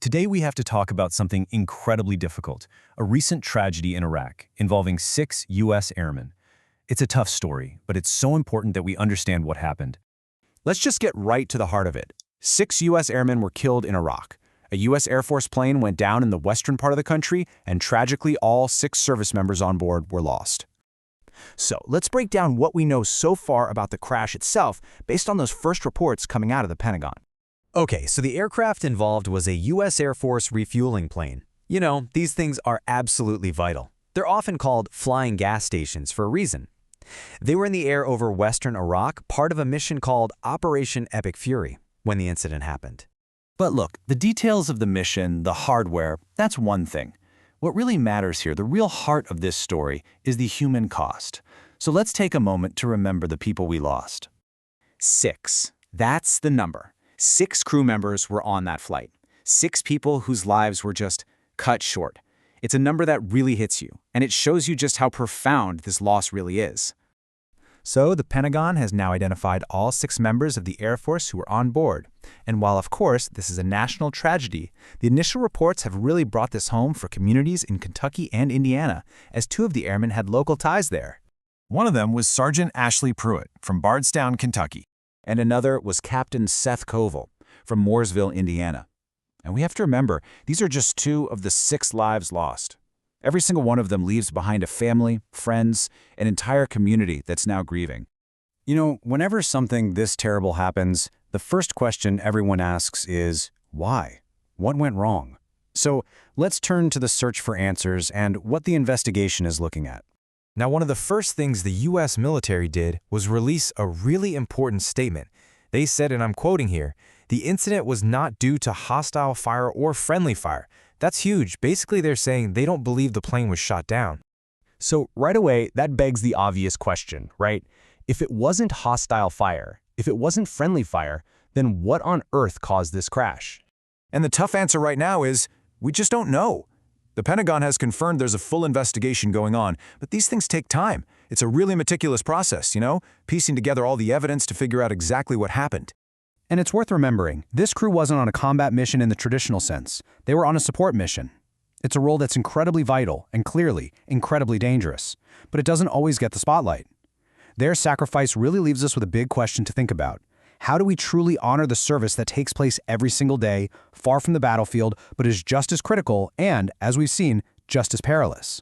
Today we have to talk about something incredibly difficult, a recent tragedy in Iraq involving 6 U.S. airmen. It's a tough story, but it's so important that we understand what happened. Let's just get right to the heart of it. 6 U.S. airmen were killed in Iraq. A U.S. Air Force plane went down in the western part of the country, and tragically all 6 service members on board were lost. So let's break down what we know so far about the crash itself based on those first reports coming out of the Pentagon. Okay, so the aircraft involved was a U.S. Air Force refueling plane. You know, these things are absolutely vital. They're often called flying gas stations for a reason. They were in the air over western Iraq, part of a mission called Operation Epic Fury, when the incident happened. But look, the details of the mission, the hardware, that's one thing. What really matters here, the real heart of this story, is the human cost. So let's take a moment to remember the people we lost. 6. That's the number. 6 crew members were on that flight. 6 people whose lives were just cut short. It's a number that really hits you, and it shows you just how profound this loss really is. So the Pentagon has now identified all 6 members of the Air Force who were on board. And while, of course, this is a national tragedy, the initial reports have really brought this home for communities in Kentucky and Indiana, as 2 of the airmen had local ties there. One of them was Sergeant Ashley Pruitt from Bardstown, Kentucky. And another was Captain Seth Koval from Mooresville, Indiana. And we have to remember, these are just 2 of the 6 lives lost. Every single one of them leaves behind a family, friends, an entire community that's now grieving. You know, whenever something this terrible happens, the first question everyone asks is, why? What went wrong? So let's turn to the search for answers and what the investigation is looking at. Now, one of the first things the U.S. military did was release a really important statement. They said, and I'm quoting here, "The incident was not due to hostile fire or friendly fire." That's huge. Basically, they're saying they don't believe the plane was shot down. So right away, that begs the obvious question, right? If it wasn't hostile fire, if it wasn't friendly fire, then what on earth caused this crash? And the tough answer right now is, we just don't know. The Pentagon has confirmed there's a full investigation going on, but these things take time. It's a really meticulous process, piecing together all the evidence to figure out exactly what happened. And it's worth remembering, this crew wasn't on a combat mission in the traditional sense. They were on a support mission. It's a role that's incredibly vital and clearly incredibly dangerous, but it doesn't always get the spotlight. Their sacrifice really leaves us with a big question to think about. How do we truly honor the service that takes place every single day, far from the battlefield, but is just as critical and, as we've seen, just as perilous?